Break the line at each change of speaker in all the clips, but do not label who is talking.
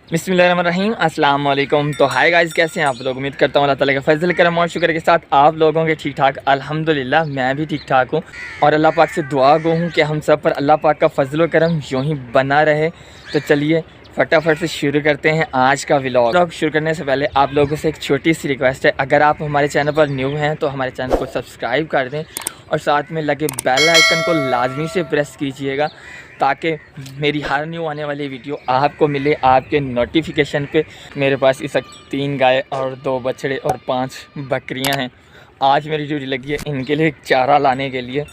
बिस्मिल्लाहिर्रहमानिर्रहीम अस्सलाम वालेकुम। तो हाय गाइस, कैसे हैं आप लोग। उम्मीद करता हूँ अल्लाह ताला का फजल करम और शुक्र के साथ आप लोगों के ठीक ठाक अल्हम्दुलिल्लाह मैं भी ठीक ठाक हूँ। और अल्लाह पाक से दुआ गो हूँ कि हम सब पर अल्लाह पाक का फजल करम यूँ ही बना रहे। तो चलिए फटाफट से शुरू करते हैं आज का व्लॉग। शुरू करने से पहले आप लोगों से एक छोटी सी रिक्वेस्ट है, अगर आप हमारे चैनल पर न्यू हैं तो हमारे चैनल को सब्सक्राइब कर दें और साथ में लगे बेल आइकन को लाजमी से प्रेस कीजिएगा ताकि मेरी हर न्यू आने वाली वीडियो आपको मिले आपके नोटिफिकेशन पे। मेरे पास इस वक्त 3 गाय और 2 बछड़े और 5 बकरियां हैं। आज मेरी ड्यूटी लगी है इनके लिए चारा लाने के लिए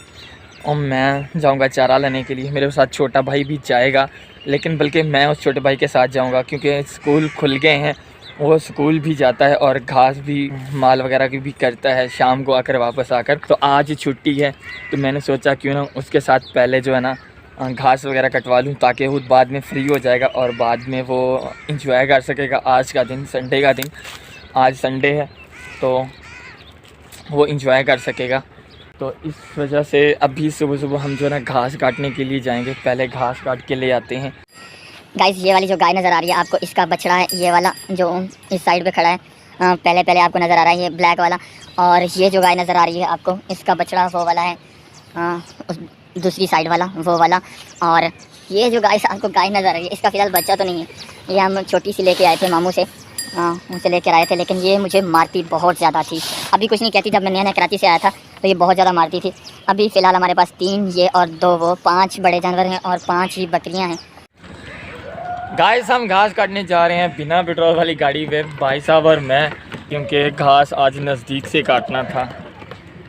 और मैं जाऊंगा चारा लाने के लिए। मेरे साथ छोटा भाई भी जाएगा, लेकिन बल्कि मैं उस छोटे भाई के साथ जाऊंगा क्योंकि स्कूल खुल गए हैं। वो स्कूल भी जाता है और घास भी माल वगैरह की भी करता है शाम को आकर वापस आकर। तो आज छुट्टी है तो मैंने सोचा क्यों ना उसके साथ पहले जो है ना घास वगैरह कटवा लूँ ताकि वो बाद में फ्री हो जाएगा और बाद में वो इंजॉय कर सकेगा। आज का दिन संडे का दिन, आज संडे है तो वो इंजॉय कर सकेगा। तो इस वजह से अभी सुबह सुबह हम जो है ना घास काटने के लिए जाएंगे। पहले घास काट के ले आते हैं।
गाइस, ये वाली जो गाय नज़र आ रही है आपको, इसका बछड़ा है ये वाला जो इस साइड पे खड़ा है। पहले आपको नज़र आ रहा है ये ब्लैक वाला, और ये जो गाय नज़र आ रही है आपको, इसका बछड़ा वो वाला है, उस दूसरी साइड वाला वो वाला। और ये जो गाय आपको गाय नज़र आ रही है, इसका फ़िलहाल बच्चा तो नहीं है, ये हम छोटी सी लेके आए थे मामू से, उनसे लेकर आए थे। लेकिन ये मुझे मारती बहुत ज़्यादा थी। अभी कुछ नहीं कहती, जब मैं नया कराची से आया था तो ये बहुत ज़्यादा मारती थी। अभी फ़िलहाल हमारे पास 3 ये और 2 वो, 5 बड़े जानवर हैं और 5 ही बकरियाँ हैं।
गाइस, हम घास काटने जा रहे हैं बिना पेट्रोल वाली गाड़ी पे, भाई साहब और मैं, क्योंकि घास आज नज़दीक से काटना था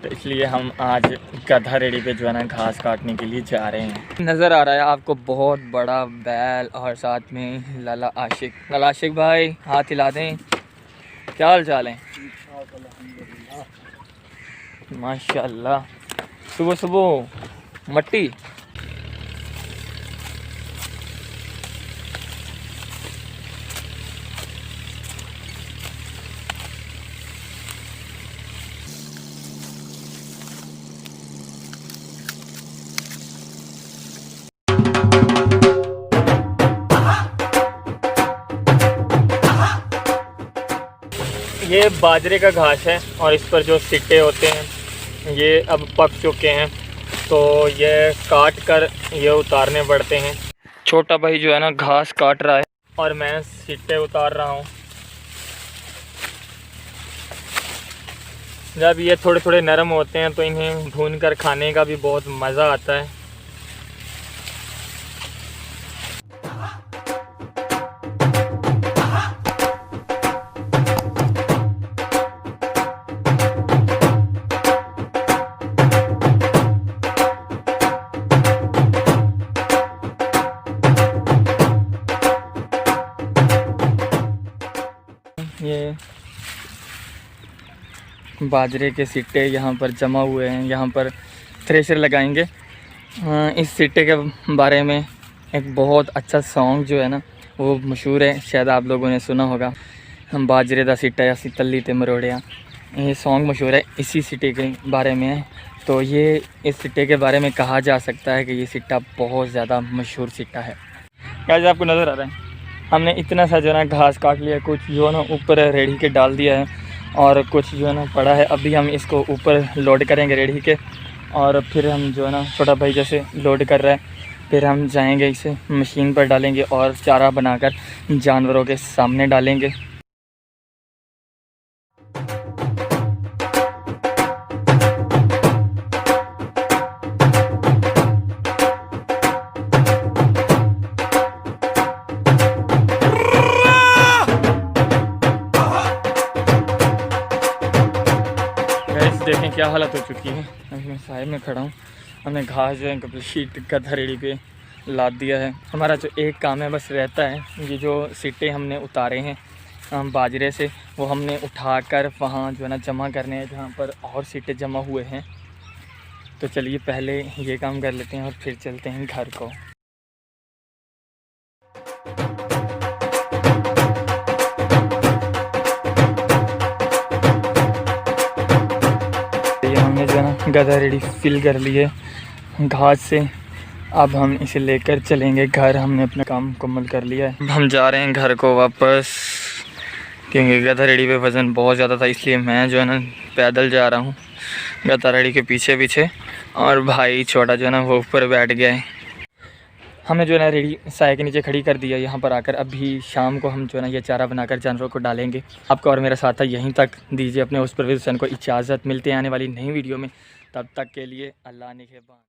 तो इसलिए हम आज गधा रेडी पे जो है ना घास काटने के लिए जा रहे हैं। नज़र आ रहा है आपको बहुत बड़ा बैल और साथ में लाला आशिक। लाला आशिक भाई हाथ हिला दें, क्या हाल चाल है। माशाल्लाह, सुबह सुबह मट्टी। ये बाजरे का घास है और इस पर जो सिट्टे होते हैं ये अब पक चुके हैं तो ये काट कर ये उतारने पड़ते हैं। छोटा भाई जो है ना घास काट रहा है और मैं सिट्टे उतार रहा हूँ। जब ये थोड़े थोड़े नरम होते हैं तो इन्हें भून कर खाने का भी बहुत मज़ा आता है। ये बाजरे के सिट्टे यहाँ पर जमा हुए हैं, यहाँ पर थ्रेशर लगाएंगे। इस सिट्टे के बारे में एक बहुत अच्छा सॉन्ग जो है ना वो मशहूर है, शायद आप लोगों ने सुना होगा, हम बाजरे दा सिट्टा या तली ते मरोड़िया। ये सॉन्ग मशहूर है, इसी सिट्टे के बारे में है। तो ये इस सिट्टे के बारे में कहा जा सकता है कि ये सिट्टा बहुत ज़्यादा मशहूर सिट्टा है। गाइस, आपको नज़र आ रहा है हमने इतना सा जो है ना घास काट लिया, कुछ जो है ना ऊपर रेड़ी के डाल दिया है और कुछ जो है ना पड़ा है। अभी हम इसको ऊपर लोड करेंगे रेड़ी के और फिर हम जो है ना छोटा भाई जैसे लोड कर रहा है, फिर हम जाएंगे इसे मशीन पर डालेंगे और चारा बनाकर जानवरों के सामने डालेंगे। देखें क्या हालत हो चुकी है। मैं साइड में खड़ा हूँ, हमने घास जो है कंप्लीट गधा रेडी पे लाद दिया है। हमारा जो एक काम है बस रहता है, ये जो सिट्टे हमने उतारे हैं बाजरे से वो हमने उठाकर वहाँ जो है ना जमा करने हैं जहाँ पर और सिट्टे जमा हुए हैं। तो चलिए पहले ये काम कर लेते हैं और फिर चलते हैं घर को। हमने जो है ना गधा रेडी फिल कर लिए घास से। अब हम इसे लेकर चलेंगे घर। हमने अपना काम मुकम्मल कर लिया है। हम जा रहे हैं घर को वापस, क्योंकि गधा रेडी पे वज़न बहुत ज़्यादा था, इसलिए मैं जो है ना पैदल जा रहा हूँ गधा रेडी के पीछे पीछे। और भाई छोटा जो है ना वो ऊपर बैठ गया है। हमने जो है ना रेडी साए के नीचे खड़ी कर दिया यहाँ पर आकर। अभी शाम को हम जो है ना ये चारा बनाकर जानवरों को डालेंगे। आपका और मेरा साथ है यहीं तक। दीजिए अपने उस परवेज़ हुसैन को इजाज़त। मिलते हैं आने वाली नई वीडियो में, तब तक के लिए अल्लाह निगहबान।